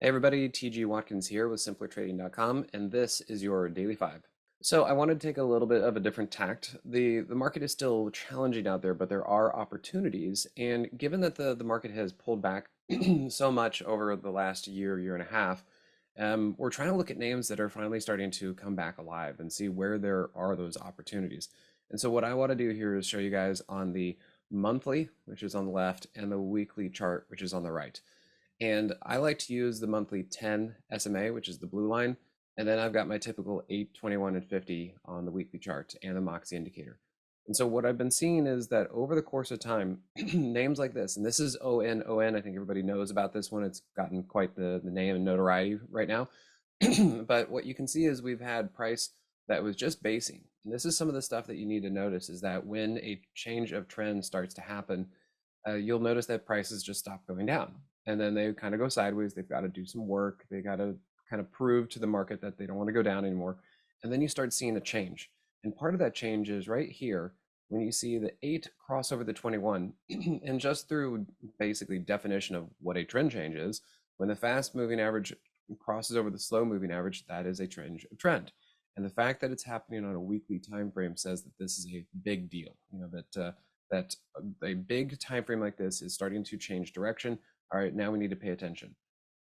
Hey everybody, TG Watkins here with simplertrading.com, and this is your Daily 5. So I wanted to take a little bit of a different tact. The market is still challenging out there, but there are opportunities. And given that the market has pulled back so much over the last year and a half, we're trying to look at names that are finally starting to come back alive and see where there are those opportunities. And so what I want to do here is show you guys on the monthly, which is on the left, and the weekly chart, which is on the right. And I like to use the monthly 10 SMA, which is the blue line. And then I've got my typical 8, 21, and 50 on the weekly chart and the Moxie indicator. And so what I've been seeing is that over the course of time, names like this, and this is ONON, I think everybody knows about this one. It's gotten quite the name and notoriety right now. But what you can see is we've had price that was just basing. And this is some of the stuff that you need to notice is that when a change of trend starts to happen, you'll notice that prices just stop going down. And then they kind of go sideways. They've got to do some work. They got to kind of prove to the market that they don't want to go down anymore. And then you start seeing a change. And part of that change is right here when you see the 8 cross over the 21. And just through basically definition of what a trend change is, when the fast moving average crosses over the slow moving average, that is a trend. And the fact that it's happening on a weekly time frame says that this is a big deal. You know that a big time frame like this is starting to change direction. All right, now we need to pay attention.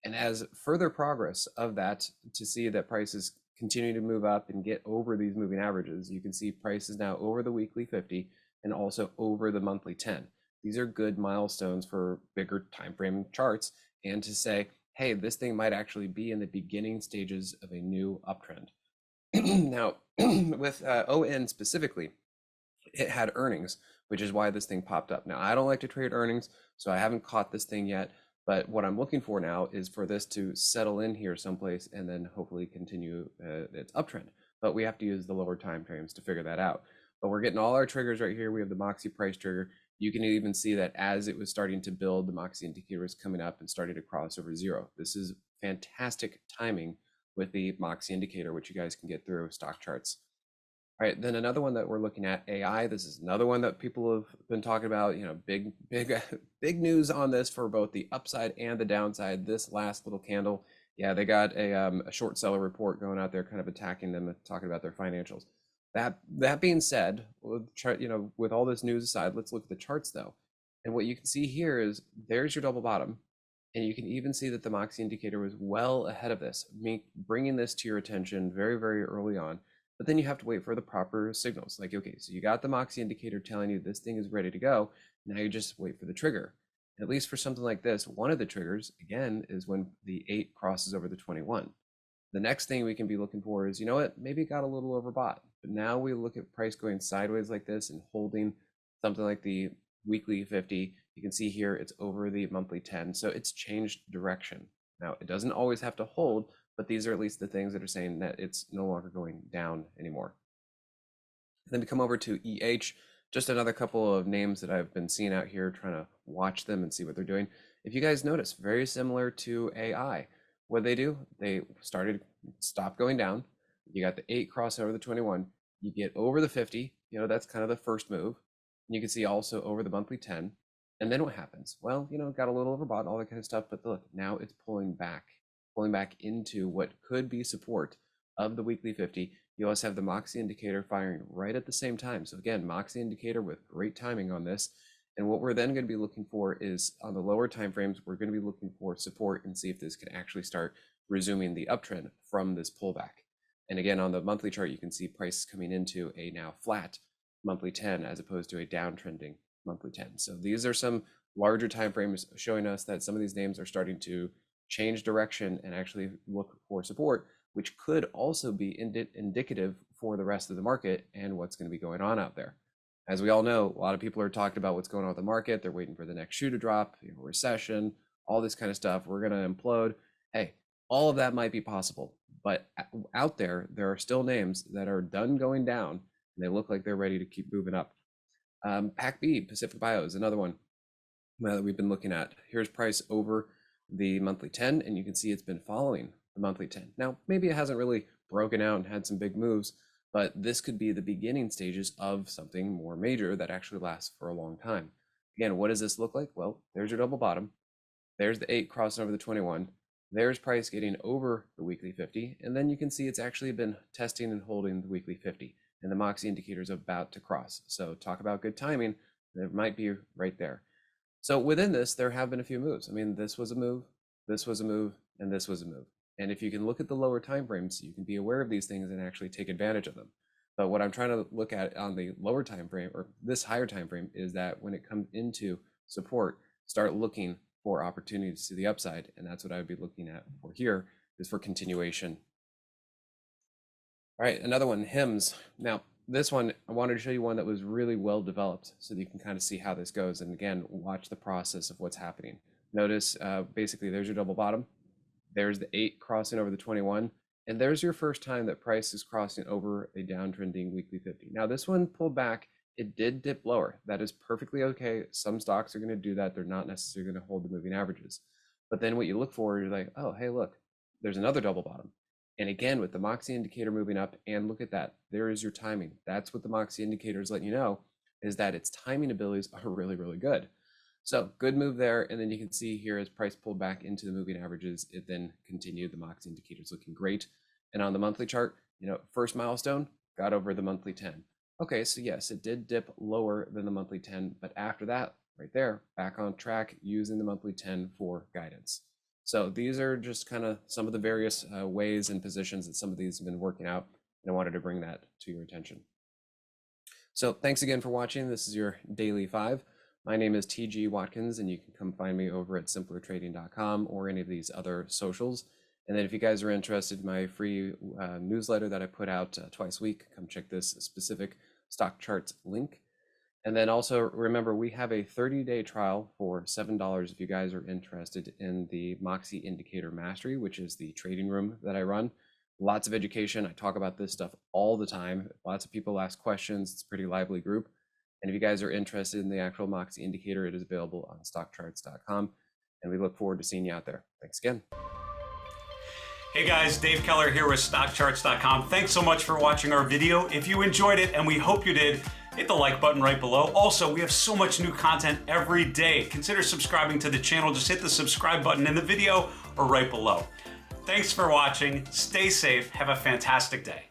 And as further progress of that, to see that prices continue to move up and get over these moving averages, you can see prices now over the weekly 50 and also over the monthly 10. These are good milestones for bigger time frame charts and to say, hey, this thing might actually be in the beginning stages of a new uptrend. Now, with ON specifically, it had earnings, which is why this thing popped up. Now, I don't like to trade earnings, so I haven't caught this thing yet. But what I'm looking for now is for this to settle in here someplace and then hopefully continue its uptrend. But we have to use the lower time frames to figure that out. But we're getting all our triggers right here. We have the Moxie price trigger. You can even see that as it was starting to build, the Moxie indicator was coming up and starting to cross over zero. This is fantastic timing with the Moxie indicator, which you guys can get through StockCharts. All right, then another one that we're looking at, AI. This is another one that people have been talking about. You know, big big news on this for both the upside and the downside. This last little candle, yeah, they got a short seller report going out there, kind of attacking them, talking about their financials. That being said, with all this news aside, let's look at the charts though. And what you can see here is there's your double bottom, and you can even see that the Moxie indicator was well ahead of this, bringing this to your attention very early on. But then you have to wait for the proper signals. Like, okay, so you got the Moxie indicator telling you this thing is ready to go. Now you just wait for the trigger. At least for something like this, one of the triggers, again, is when the 8 crosses over the 21. The next thing we can be looking for is, you know what, maybe it got a little overbought. But now we look at price going sideways like this and holding something like the weekly 50. You can see here it's over the monthly 10. So it's changed direction. Now, it doesn't always have to hold, but these are at least the things that are saying that it's no longer going down anymore. Then we come over to EH, just another couple of names that I've been seeing out here, trying to watch them and see what they're doing. If you guys notice, very similar to AI. What they do, they stop going down. You got the 8 cross over the 21. You get over the 50, that's kind of the first move. And you can see also over the monthly 10. And then what happens? Well, got a little overbought, all that kind of stuff, but look, now it's pulling back into what could be support of the weekly 50. You also have the Moxie indicator firing right at the same time. So again, Moxie indicator with great timing on this. And what we're then going to be looking for is on the lower time frames, we're going to be looking for support and see if this can actually start resuming the uptrend from this pullback. And again, on the monthly chart, you can see prices coming into a now flat monthly 10 as opposed to a downtrending monthly 10. So these are some larger time frames showing us that some of these names are starting to change direction and actually look for support, which could also be indicative for the rest of the market and what's going to be going on out there. As we all know, a lot of people are talking about what's going on with the market. They're waiting for the next shoe to drop, recession, all this kind of stuff. We're going to implode. Hey, all of that might be possible, but out there are still names that are done going down, and they look like they're ready to keep moving up. PACB, Pacific Bio, is another one that we've been looking at. Here's price over the monthly 10, and you can see it's been following the monthly 10. Now, maybe it hasn't really broken out and had some big moves, but this could be the beginning stages of something more major that actually lasts for a long time. Again, what does this look like? Well, there's your double bottom. There's the 8 crossing over the 21. There's price getting over the weekly 50, and then you can see it's actually been testing and holding the weekly 50, and the Moxie indicator is about to cross. So talk about good timing, it might be right there. So within this, there have been a few moves. I mean, this was a move, this was a move, and this was a move. And if you can look at the lower time frames, you can be aware of these things and actually take advantage of them. But what I'm trying to look at on the lower time frame, or this higher time frame, is that when it comes into support, start looking for opportunities to the upside. And that's what I would be looking at for here, is for continuation. All right, another one, HIMS. Now, this one, I wanted to show you one that was really well developed so that you can kind of see how this goes. And again, watch the process of what's happening. Notice basically there's your double bottom. There's the 8 crossing over the 21. And there's your first time that price is crossing over a downtrending weekly 50. Now this one pulled back, it did dip lower. That is perfectly okay. Some stocks are going to do that. They're not necessarily going to hold the moving averages. But then what you look for, you're like, oh, hey, look, there's another double bottom. And again, with the Moxie indicator moving up, and look at that, there is your timing. That's what the Moxie indicator is letting you know, is that its timing abilities are really, really good. So good move there. And then you can see here as price pulled back into the moving averages, it then continued. The Moxie indicator is looking great. And on the monthly chart, first milestone, got over the monthly 10. Okay, so yes, it did dip lower than the monthly 10, but after that, right there, back on track using the monthly 10 for guidance. So these are just kind of some of the various ways and positions that some of these have been working out, and I wanted to bring that to your attention. So thanks again for watching. This is your Daily 5. My name is TG Watkins, and you can come find me over at simplertrading.com or any of these other socials. And then if you guys are interested in my free newsletter that I put out twice a week, come check this specific StockCharts link. And then also remember, we have a 30-day trial for $7 if you guys are interested in the Moxie Indicator Mastery, which is the trading room that I run. Lots of education. I talk about this stuff all the time. Lots of people ask questions. It's a pretty lively group. And if you guys are interested in the actual Moxie Indicator, it is available on StockCharts.com. And we look forward to seeing you out there. Thanks again. Hey guys, Dave Keller here with StockCharts.com. Thanks so much for watching our video. If you enjoyed it, and we hope you did, hit the like button right below. Also, we have so much new content every day. Consider subscribing to the channel. Just hit the subscribe button in the video or right below. Thanks for watching. Stay safe. Have a fantastic day.